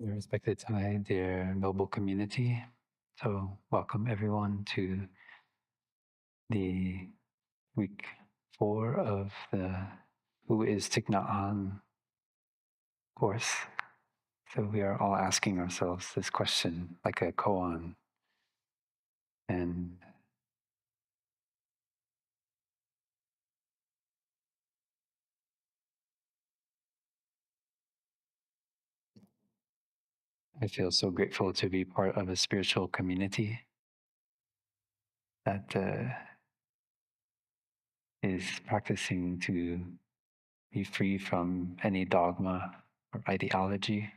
Dear respected Thai, dear noble community. So welcome everyone to the week 4 of the Who is Thich Nhat Hanh course. So we are all asking ourselves this question like a koan. And I feel so grateful to be part of a spiritual community that is practicing to be free from any dogma or ideology,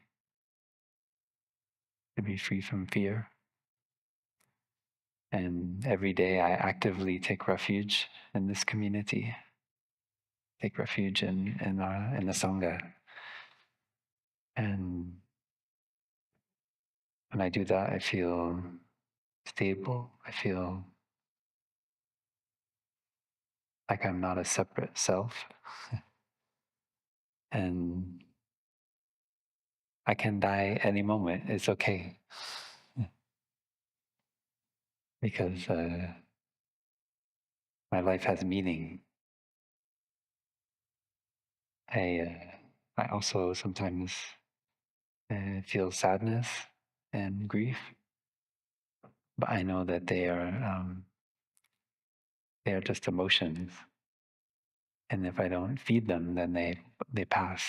to be free from fear. And every day I actively take refuge in this community, take refuge in the Sangha. And when I do that, I feel stable. I feel like I'm not a separate self. And I can die any moment. It's okay. Because my life has meaning. I also sometimes feel sadness and grief, but I know that they are just emotions, and if I don't feed them, then they pass.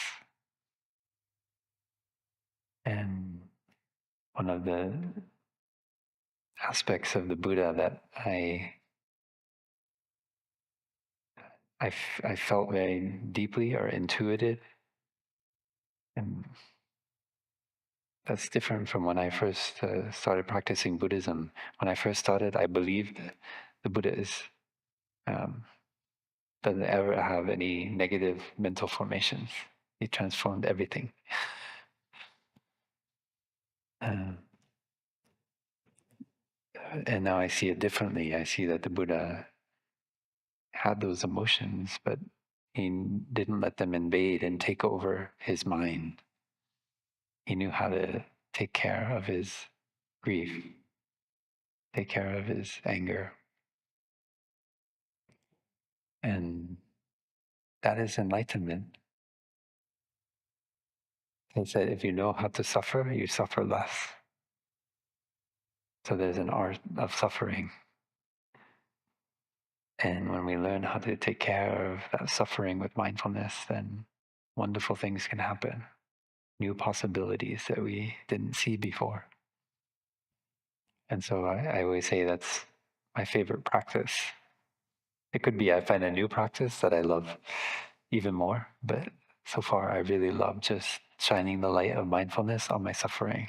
And one of the aspects of the Buddha that I felt very deeply or intuited, and that's different from when I first started practicing Buddhism. When I first started, I believed that the Buddha doesn't ever have any negative mental formations. He transformed everything. Um, and now I see it differently. I see that the Buddha had those emotions, but he didn't let them invade and take over his mind. He knew how to take care of his grief, take care of his anger. And that is enlightenment. He said, if you know how to suffer, you suffer less. So there's an art of suffering. And when we learn how to take care of that suffering with mindfulness, then wonderful things can happen. New possibilities that we didn't see before. And so I always say that's my favorite practice. It could be I find a new practice that I love even more, but so far I really love just shining the light of mindfulness on my suffering.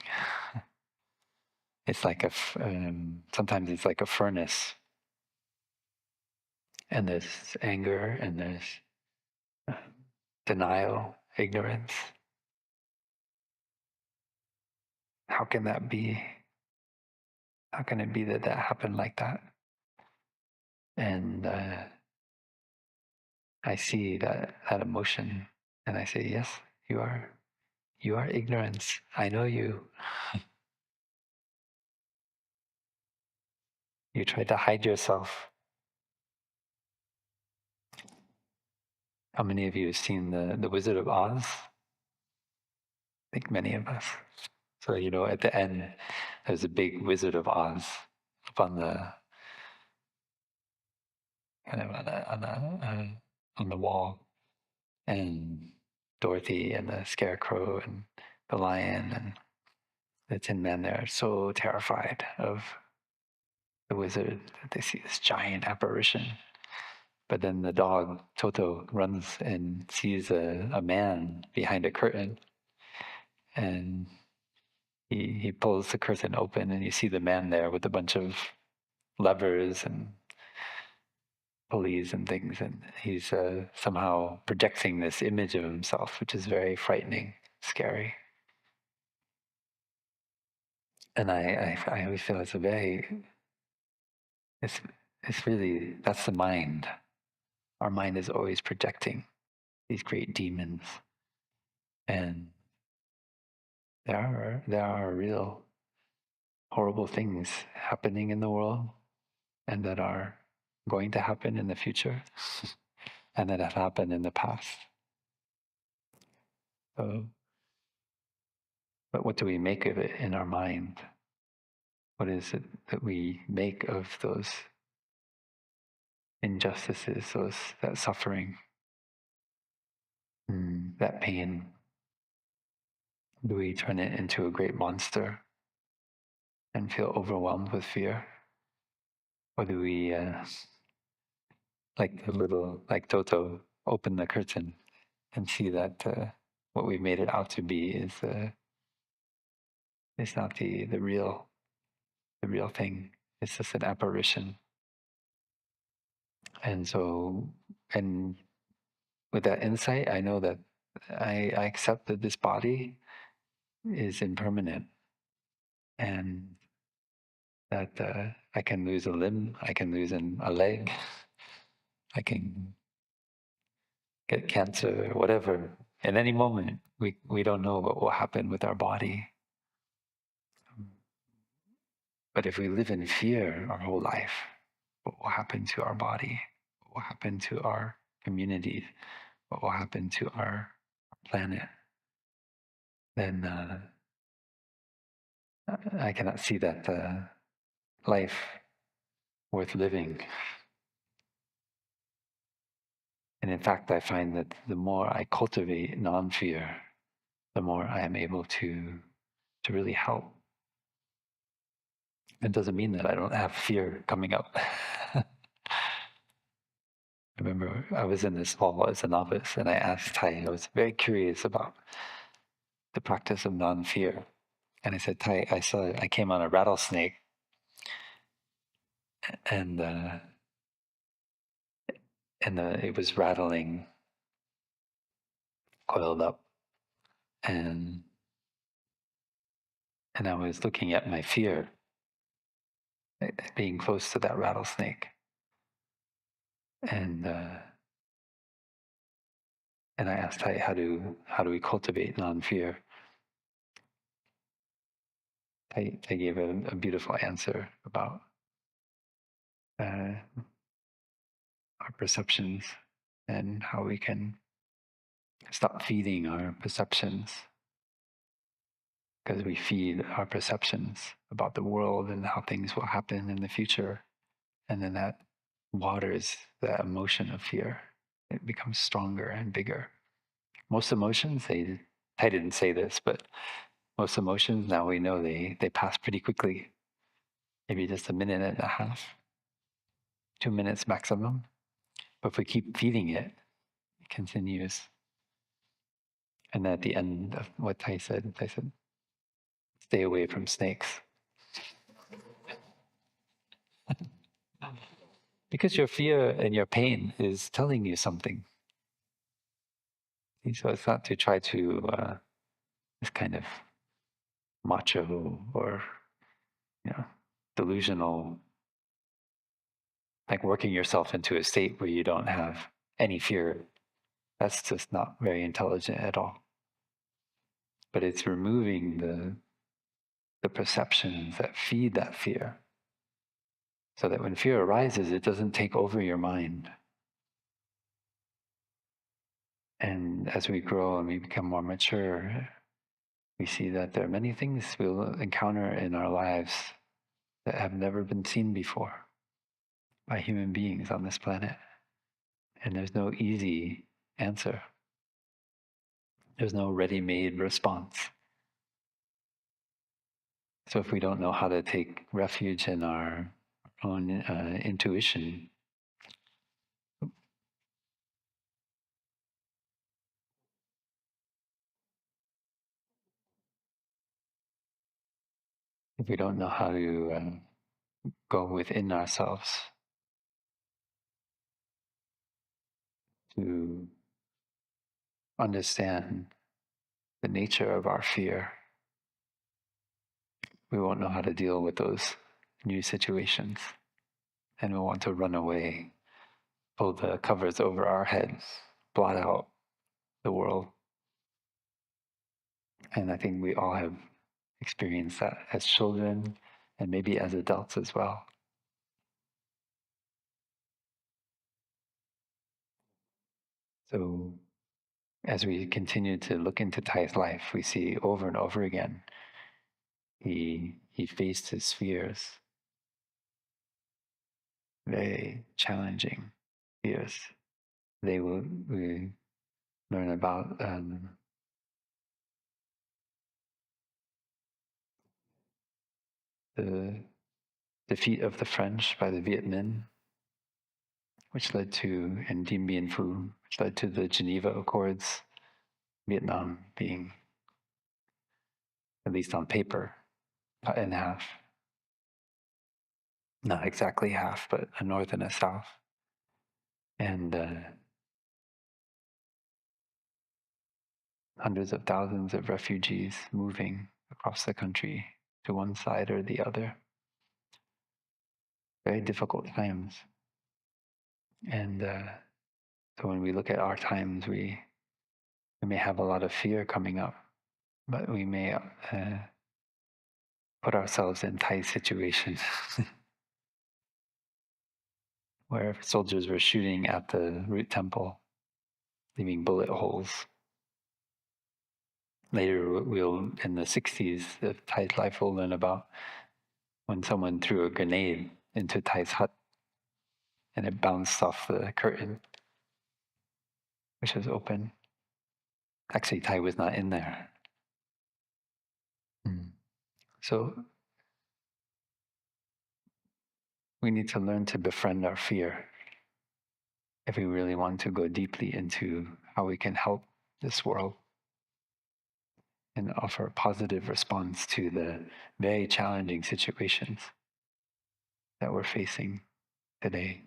It's like sometimes it's like a furnace, and there's anger, and there's uh, denial, ignorance. How can that be? How can it be that that happened like that? And I see that emotion, and I say, yes, you are ignorance. I know you. You try to hide yourself. How many of you have seen the Wizard of Oz? I think many of us. So at the end, there's a big Wizard of Oz up on the kind of on the wall, and Dorothy and the Scarecrow and the lion and the Tin Man. They're so terrified of the wizard that they see this giant apparition. But then the dog Toto runs and sees a man behind a curtain, and he pulls the curtain open, and you see the man there with a bunch of levers and pulleys and things, and he's somehow projecting this image of himself, which is very frightening, scary. And I always feel it's really, that's the mind. Our mind is always projecting these great demons, and there are real horrible things happening in the world, and that are going to happen in the future, and that have happened in the past. So, but what do we make of it in our mind? What is it that we make of those injustices, that suffering, that pain? Do we turn it into a great monster and feel overwhelmed with fear? Or do we, like Toto, open the curtain and see that what we've made it out to be is not the real thing. It's just an apparition. And so, and with that insight, I know that I accept that this body is impermanent, and that I can lose a limb, I can lose a leg, I can get cancer, whatever. At any moment, we don't know what will happen with our body. But if we live in fear our whole life, what will happen to our body? What will happen to our communities? What will happen to our planet? Then I cannot see that life worth living. And in fact, I find that the more I cultivate non-fear, the more I am able to really help. It doesn't mean that I don't have fear coming up. I remember I was in this hall as a novice, and I asked Thai, I was very curious about the practice of non-fear. And I said, Thai, I came on a rattlesnake, and it was rattling, coiled up, and I was looking at my fear, being close to that rattlesnake, and I asked Thai, how do we cultivate non-fear? Thai gave a beautiful answer about our perceptions and how we can stop feeding our perceptions, because we feed our perceptions about the world and how things will happen in the future, and then that waters the emotion of fear. It becomes stronger and bigger. Most emotions, I didn't say this, but most emotions, now we know they pass pretty quickly. Maybe just a minute and a half, 2 minutes maximum. But if we keep feeding it, it continues. And at the end of what Thai said, stay away from snakes. Because your fear and your pain is telling you something. So it's not to try to this kind of macho or delusional, like working yourself into a state where you don't have any fear. That's just not very intelligent at all. But it's removing the perceptions that feed that fear, so that when fear arises, it doesn't take over your mind. And as we grow and we become more mature, we see that there are many things we'll encounter in our lives that have never been seen before by human beings on this planet. And there's no easy answer. There's no ready-made response. So if we don't know how to take refuge in our own intuition, if we don't know how to go within ourselves to understand the nature of our fear, we won't know how to deal with those new situations. And we'll want to run away, pull the covers over our heads, blot out the world. And I think we all have experienced that as children and maybe as adults as well. So as we continue to look into Thai's life, we see over and over again, he faced his fears, very challenging fears. We learn about the defeat of the French by the Viet Minh, which led to, and Dien Bien Phu, which led to the Geneva Accords, Vietnam being, at least on paper, cut in half. Not exactly half, but a north and a south. And hundreds of thousands of refugees moving across the country to one side or the other. Very difficult times. And so when we look at our times, we may have a lot of fear coming up, but we may put ourselves in tight situations where soldiers were shooting at the root temple, leaving bullet holes. Later, in the 60s, the Thai's life will learn about when someone threw a grenade into Thai's hut and it bounced off the curtain, which was open. Actually, Thai was not in there. So we need to learn to befriend our fear if we really want to go deeply into how we can help this world and offer a positive response to the very challenging situations that we're facing today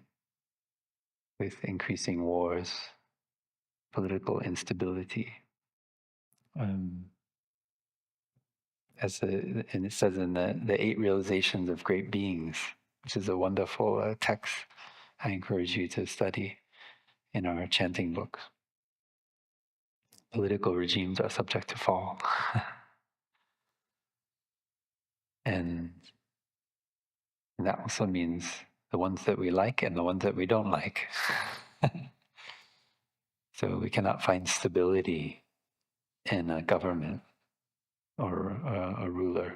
with increasing wars, political instability. And it says in the 8 realizations of great beings, which is a wonderful text I encourage you to study in our chanting books. Political regimes are subject to fall. And that also means the ones that we like and the ones that we don't like. So we cannot find stability in a government or a ruler.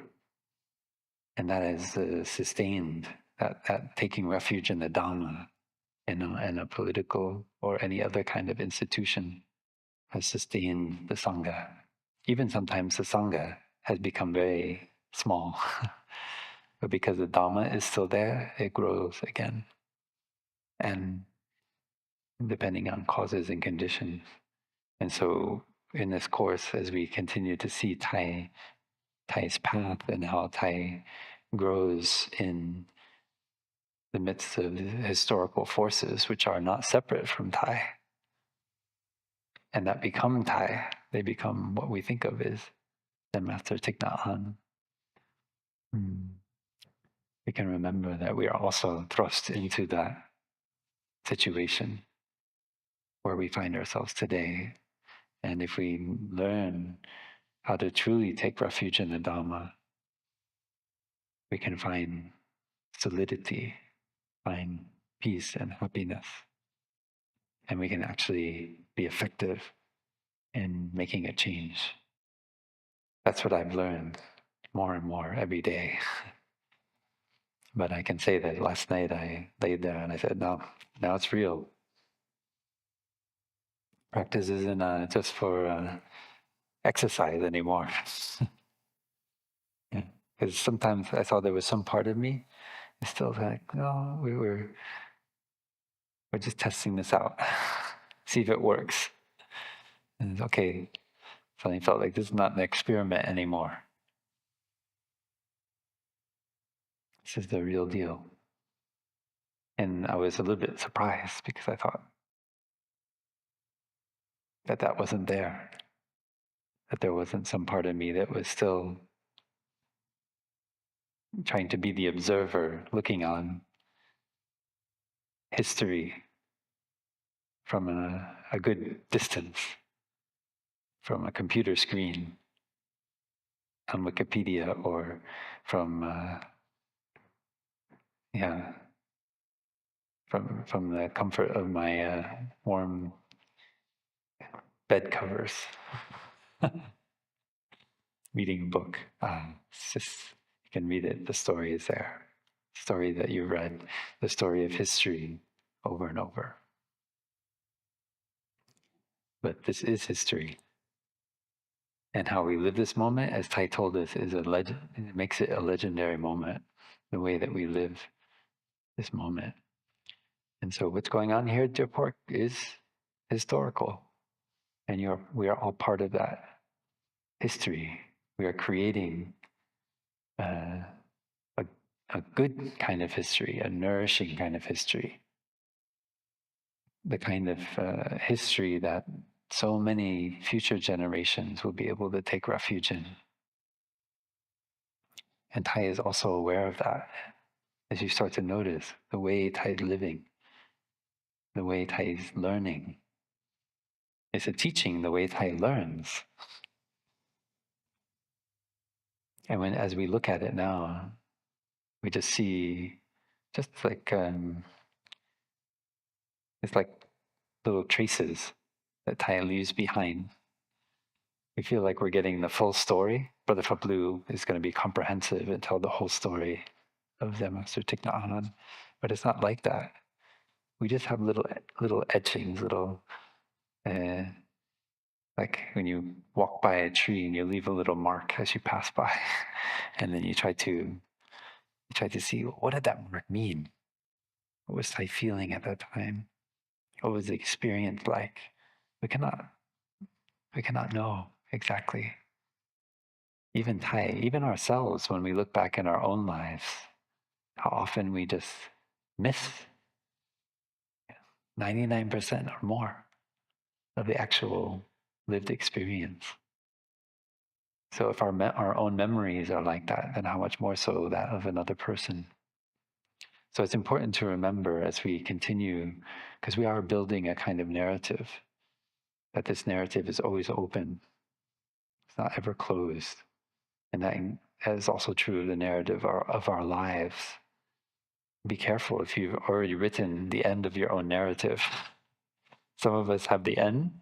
And that is sustained, that taking refuge in the Dharma in a political or any other kind of institution has sustained the Sangha. Even sometimes the Sangha has become very small. But because the Dharma is still there, it grows again. And depending on causes and conditions. And so in this course, as we continue to see Thai's path and how Thai grows in the midst of historical forces which are not separate from Thai, and that become Thai, they become what we think of as the Master Thich Nhat Hanh. We can remember that we are also thrust into that situation where we find ourselves today. And if we learn how to truly take refuge in the Dharma, we can find solidity, find peace and happiness. And we can actually be effective in making a change. That's what I've learned more and more every day. But I can say that last night I laid there and I said, no, now it's real. Practice isn't just for exercise anymore. Yeah. Because sometimes I thought there was some part of me, it's still like, no, we're just testing this out, see if it works. And it's okay, suddenly felt like this is not an experiment anymore. This is the real deal. And I was a little bit surprised because I thought that wasn't there, that there wasn't some part of me that was still trying to be the observer, looking on history from a good distance, from a computer screen, on Wikipedia or from from the comfort of my warm bed covers, reading a book. It's just, you can read it. The story is there. Story that you read, the story of history over and over. But this is history. And how we live this moment, as Tai told us, is a legend. It makes it a legendary moment, the way that we live this moment. And so what's going on here at Deer Park is historical. And we are all part of that history. We are creating a good kind of history, a nourishing kind of history. The kind of history that so many future generations will be able to take refuge in. And Tai is also aware of that. As you start to notice the way Tai is living, the way Tai is learning. It's a teaching, the way Tai learns. And as we look at it now, we just see, just like, it's like little traces that Tai leaves behind. We feel like we're getting the full story. Brother Phap Luu is going to be comprehensive and tell the whole story of the Master Thich Nhat Hanh, but it's not like that. We just have little etchings, little, like when you walk by a tree and you leave a little mark as you pass by, and then you try to see, what did that mark mean? What was I feeling at that time? What was the experience like? We cannot know exactly. Even even ourselves, when we look back in our own lives, how often we just miss 99% or more of the actual lived experience. So if our own memories are like that, then how much more so that of another person? So it's important to remember as we continue, because we are building a kind of narrative, that this narrative is always open. It's not ever closed. And that is also true of the narrative of our lives. Be careful if you've already written the end of your own narrative. Some of us have the end,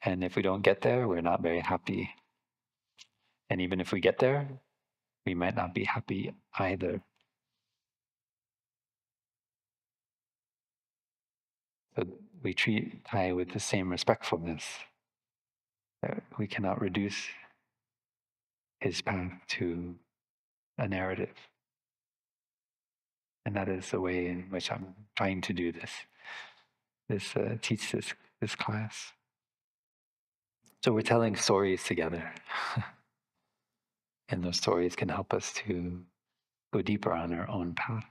and if we don't get there, we're not very happy. And even if we get there, we might not be happy either. So we treat Tai with the same respectfulness. We cannot reduce his path to a narrative. And that is the way in which I'm trying to do teach this class. So we're telling stories together. And those stories can help us to go deeper on our own path.